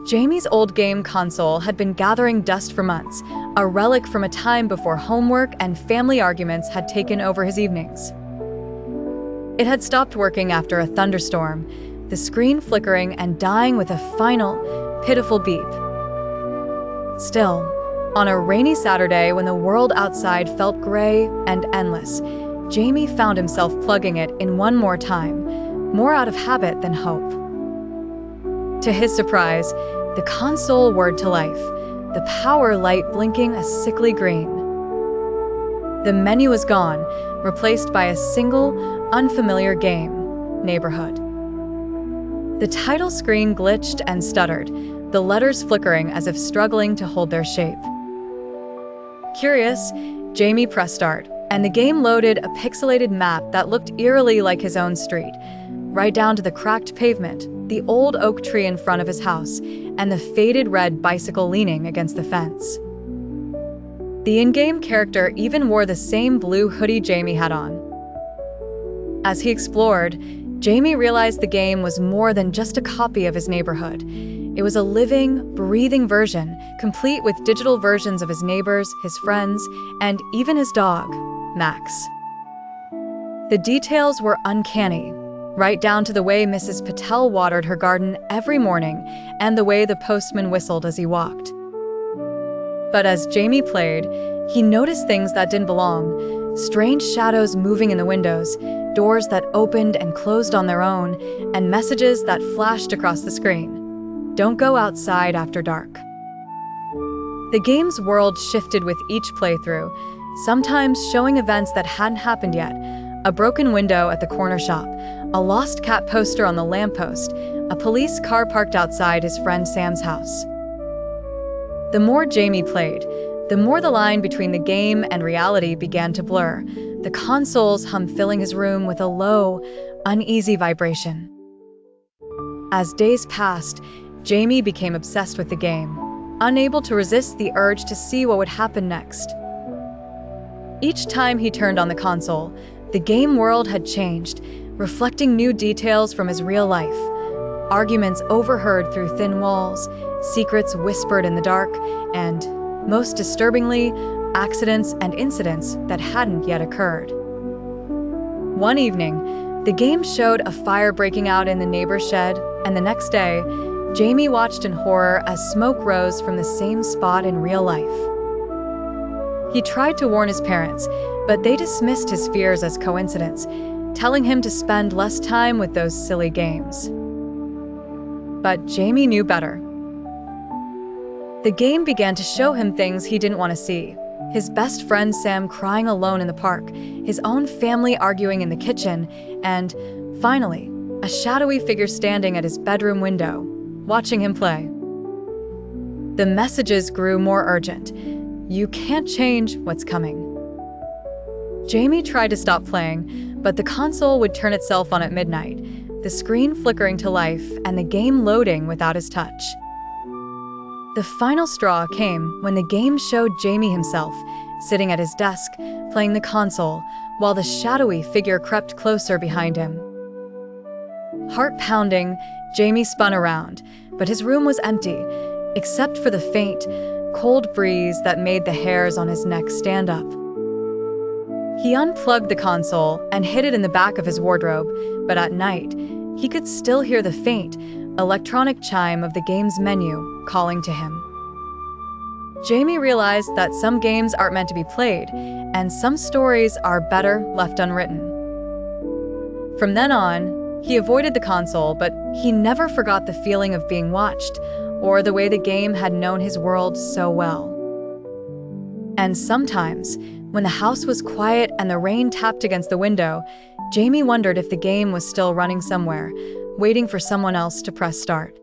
Jamie's old game console had been gathering dust for months, a relic from a time before homework and family arguments had taken over his evenings. It had stopped working after a thunderstorm, the screen flickering and dying with a final, pitiful beep. Still, on a rainy Saturday when the world outside felt gray and endless, Jamie found himself plugging it in one more time, more out of habit than hope. To his surprise, the console whirred to life, the power light blinking a sickly green. The menu was gone, replaced by a single, unfamiliar game, Neighborhood. The title screen glitched and stuttered, the letters flickering as if struggling to hold their shape. Curious, Jamie pressed start, and the game loaded a pixelated map that looked eerily like his own street, right down to the cracked pavement, the old oak tree in front of his house, and the faded red bicycle leaning against the fence. The in-game character even wore the same blue hoodie Jamie had on. As he explored, Jamie realized the game was more than just a copy of his neighborhood. It was a living, breathing version, complete with digital versions of his neighbors, his friends, and even his dog, Max. The details were uncanny, right down to the way Mrs. Patel watered her garden every morning and the way the postman whistled as he walked. But as Jamie played, he noticed things that didn't belong, strange shadows moving in the windows, doors that opened and closed on their own, and messages that flashed across the screen. Don't go outside after dark. The game's world shifted with each playthrough, sometimes showing events that hadn't happened yet, a broken window at the corner shop, a lost cat poster on the lamppost, a police car parked outside his friend Sam's house. The more Jamie played, the more the line between the game and reality began to blur, the console's hum filling his room with a low, uneasy vibration. As days passed, Jamie became obsessed with the game, unable to resist the urge to see what would happen next. Each time he turned on the console, the game world had changed, reflecting new details from his real life. Arguments overheard through thin walls, secrets whispered in the dark, and, most disturbingly, accidents and incidents that hadn't yet occurred. One evening, the game showed a fire breaking out in the neighbor's shed, and the next day, Jamie watched in horror as smoke rose from the same spot in real life. He tried to warn his parents, but they dismissed his fears as coincidence, telling him to spend less time with those silly games. But Jamie knew better. The game began to show him things he didn't want to see. His best friend Sam crying alone in the park, his own family arguing in the kitchen, and, finally, a shadowy figure standing at his bedroom window, watching him play. The messages grew more urgent. You can't change what's coming. Jamie tried to stop playing, but the console would turn itself on at midnight, the screen flickering to life and the game loading without his touch. The final straw came when the game showed Jamie himself, sitting at his desk, playing the console, while the shadowy figure crept closer behind him. Heart pounding, Jamie spun around, but his room was empty, except for the faint, cold breeze that made the hairs on his neck stand up. He unplugged the console and hid it in the back of his wardrobe, but at night, he could still hear the faint, electronic chime of the game's menu calling to him. Jamie realized that some games aren't meant to be played, and some stories are better left unwritten. From then on, he avoided the console, but he never forgot the feeling of being watched, or the way the game had known his world so well. And sometimes, when the house was quiet and the rain tapped against the window, Jamie wondered if the game was still running somewhere, waiting for someone else to press start.